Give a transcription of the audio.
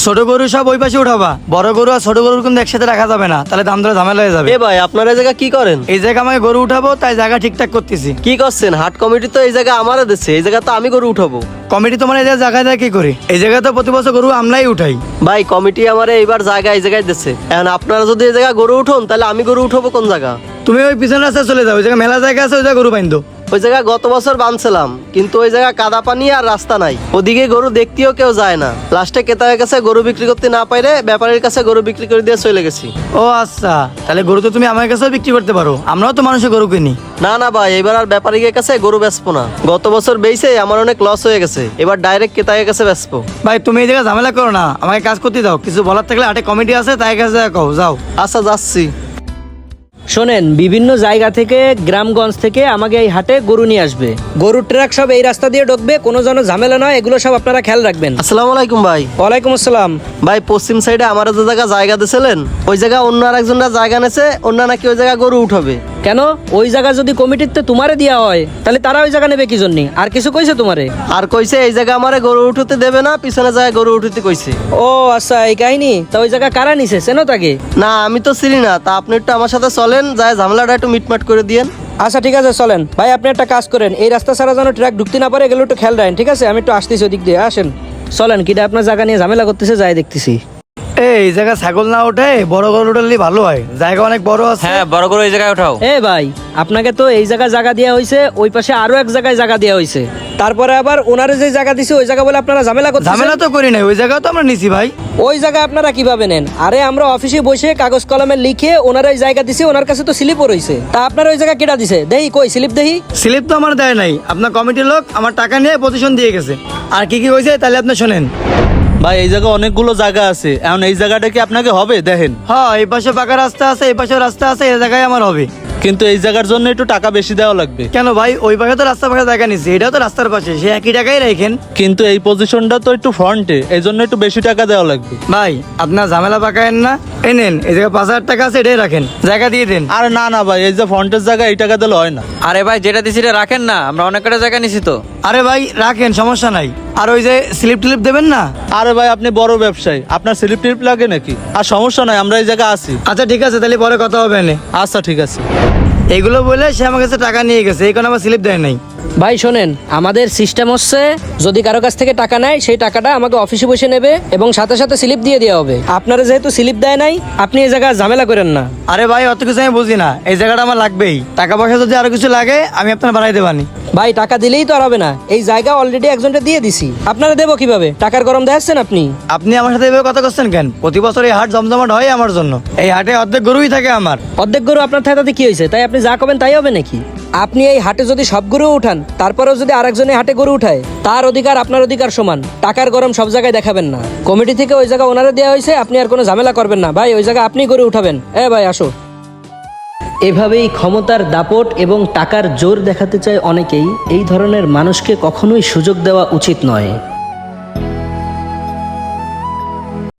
ছোট গরু সব ওই পাশে উঠাবা, বড় গরু আর ছোট গরু কিন্তু একসাথে রাখা যাবে না, তাহলে দাম ধরে ঝামেলা হয়ে যাবে। এ ভাই, আপনারা এই জায়গা কি করেন? এই জায়গা আমাকে গরু উঠাবো, তাই জায়গা ঠিকঠাক করতেছি। কি করছেন? হাট কমিটি তো এই জায়গা আমারে দিচ্ছে, এই জায়গা তো আমি গরু উঠাবো। কমিটি তোমার এই জায়গায় দেয় কি করে? এই জায়গায় তো প্রতি বছর গরু আমরাই উঠাই। ভাই, কমিটি আমারে এইবার জায়গা এই জায়গায় দিচ্ছে। এখন আপনারা যদি এই জায়গা গরু উঠুন, তাহলে আমি গরু উঠাবো কোন জায়গা? তুমি ওই পিছনের রাস্তায় চলে যাও, ওই জায়গায় মেলা জায়গা আছে, ওই জায়গায় গরু বাইন্ধো। ওই জায়গা গত বছর বানছিলাম, কিন্তু ওই জায়গা কাদা পানি আর রাস্তা নাই, ওদিকে গরু দেখতেও কেউ যায় না। লাস্টে ক্রেতার কাছে গরু বিক্রি করতে না পাইলে ব্যাপারীর কাছে গরু বিক্রি করে দিয়ে চলে গেছি। ও আচ্ছা, তাহলে গরু তো তুমি আমার কাছেও বিক্রি করতে পারো, আমরাও তো মানুষের গরু কিনি। না না ভাই, এবার আর ব্যাপারীর কাছে গরু বেচবো না। গত বছর বেচে আমার অনেক লস হয়ে গেছে, এবার ডাইরেক্ট ক্রেতার কাছে বেচবো। ভাই তুমি এই জায়গায় ঝামেলা করো না, আমাকে কাজ করতে দাও। কিছু বলার থাকলে হাটে কমিটি আছে, তাই কাছে কও, যাও। আচ্ছা, যাচ্ছি। শোনেন, বিভিন্ন জায়গা থেকে, গ্রামগঞ্জ থেকে আমাকে এই হাটে গরু নিয়ে আসবে। গরুর ট্রাক সব এই রাস্তা দিয়ে ঢুকবে, কোনো যেন ঝামেলা নয়, এগুলো সব আপনারা খেয়াল রাখবেন। আসসালামু আলাইকুম ভাই। ওয়ালাইকুম আসসালাম। ভাই, পশ্চিম সাইডে আমার যে জায়গা দিয়েছিলেন, ওই জায়গা অন্য আরেকজনরা জায়গা নেছে, অন্য নাকি ওই জায়গা গরু উঠাবে। কেন? ওই জায়গা যদি কমিটিতে তোমারে দেওয়া হয়, তাহলে তারা ওই জায়গা নেবে কি জন্য? আর কিছু কইছে তোমারে? আর কইছে এই জায়গা আমারে গরু উঠতে দেবে না, পিছনে জায়গায় গরু উঠতে কইছে। ও আচ্ছা, এই কাহিনী। তা ওই জায়গা কারা নিছে, চেনো তাকে? না, আমি তো চিনি না। তা আপনি একটু আমার সাথে চলেন, যায় ঝামেলাটা একটু মিটমাট করে দিয়েন। আচ্ছা ঠিক আছে, চলেন। ভাই আপনি একটা কাজ করেন, এই রাস্তা ছাড়া যেন ট্রাক ঢুকতে না পারে, এগুলো একটু খেয়াল রাখেন, ঠিক আছে? আমি একটু আসতেছি ওদিক দিয়ে, আসেন। চলেন, কিটা আপনার জায়গা নিয়ে ঝামেলা করতেছে, যাই দেখতেছি। এই জায়গা ছাগল না ওঠে, বড় গরু উঠালে ভালো হয়, জায়গা অনেক বড় আছে। হ্যাঁ, বড় করে এই জায়গায় উঠাও। এ ভাই, আপনাকে তো এই জায়গা দেওয়া হয়েছে, ওই পাশে আরো এক জায়গায় জায়গা দেওয়া হয়েছে, তারপরে আবার ওনারে যে জায়গা দিছে ওই জায়গা বলে আপনারা ঝামেলা করতেছেন। ঝামেলা তো করি নাই, ওই জায়গা তো আমরা নিছি ভাই। ওই জায়গা আপনারা কিভাবে নেন? আরে আমরা অফিসে বসে কাগজ কলমে লিখে ওনার ওই জায়গা দিছে, ওনার কাছে তো স্লিপও রয়েছে। তা আপনার ওই জায়গা কেটা দিছে? দেহি কই স্লিপ দেহি। স্লিপ তো আমার দেয় নাই, আপনার কমিটির লোক আমার টাকা নিয়ে পজিশন দিয়ে গেছে। আর কি কি হয়েছে তাহলে আপনি শোনেন। ভাই, এই জায়গায় অনেকগুলো জায়গা আছে, এখন এই জায়গাটা কি আপনাকে হবে? দেখেন, হ্যাঁ, এই পাশে পাকা রাস্তা আছে, এই পাশে রাস্তা আছে, এই জায়গায় আমার হবে। কিন্তু এই জায়গার জন্য একটু টাকা বেশি দেওয়া লাগবে। কেন ভাই? ওই পাশে তো রাস্তা পাকা জায়গা নিচ্ছে, এটাও তো রাস্তার পাশে, সে একই টাকাই রাখেন। কিন্তু এই পজিশনটা তো একটু ফ্রন্টে, এই জন্য একটু বেশি টাকা দেওয়া লাগবে। ভাই আপনার ঝামেলা পাকায়েন না, এই নেন, এই জায়গায় 5,000 টাকা আছে, এটাই রাখেন, জায়গা দিয়ে দেন। আরে না না ভাই, এই যে ফ্রন্টের জায়গা, এই টাকা দিলে হয় না। আরে ভাই, যেটা দিছি এটা রাখেন না, আমরা অনেক কটা জায়গা নিছি তো। আরে ভাই রাখেন, সমস্যা নাই। আর ওই যে স্লিপ টিলিপ দেবেন না? আরে ভাই, আপনি বড় ব্যবসায়ী, আপনার স্লিপ টিপ লাগে নাকি? আর সমস্যা নাই, আমরা এই জায়গা আছি। আচ্ছা ঠিক আছে, তাহলে পরে কথা হবে এনে। আচ্ছা ঠিক আছে। এগুলো বলে সে আমার কাছে টাকা নিয়ে গেছে, এই কারণে আমার স্লিপ দেয় নাই। ভাই শোনেন, আমাদের সিস্টেম হচ্ছে যদি কারো কাছ থেকে টাকা নেয়, সেই টাকাটা আমাকে অফিসে বসে নেবে এবং সাথে সাথে স্লিপ দিয়ে দেওয়া হবে। আপনারা যেহেতু স্লিপ দেয় নাই, আপনি এই জায়গায় ঝামেলা করেন না। আরে ভাই অত কিছু আমি বুঝি না, এই জায়গাটা আমার লাগবেই। টাকা পয়সা যদি আরো কিছু লাগে আমি আপনার বাড়াই দেবানি। ভাই টাকা দিলেই তো আর হবে না, এই জায়গা অলরেডি একজনকে দিয়ে দিছি, আপনারা দেবো কিভাবে? টাকার গরম দেখাচ্ছেন আপনি। আপনি আমার সাথে এভাবে কথা করছেন কেন? প্রতি বছর এই হাট জমজমাট হয় আমার জন্য, এই হাটে অর্ধেক গরুই থাকে আমার। অর্ধেক গরু আপনার থাকাতে কি হয়েছে? তাই আপনি যা করবেন তাই হবে নাকি? আপনি এই হাটে যদি সব গরু উঠান, তারপরেও যদি আরেকজনের হাটে গরু উঠায়, তার অধিকার আপনার অধিকার সমান। টাকার গরম সব জায়গায় দেখাবেন না। কমিটি থেকে ওই জায়গা ওনারা দেওয়া হয়েছে, আপনি আর কোনো ঝামেলা করবেন না। ভাই ওই জায়গা আপনি গরু উঠাবেন। ভাই আসো। এভাবেই ক্ষমতার দাপট এবং টাকার জোর দেখাতে চায় অনেকেই। এই ধরনের মানুষকে কখনোই সুযোগ দেওয়া উচিত নয়।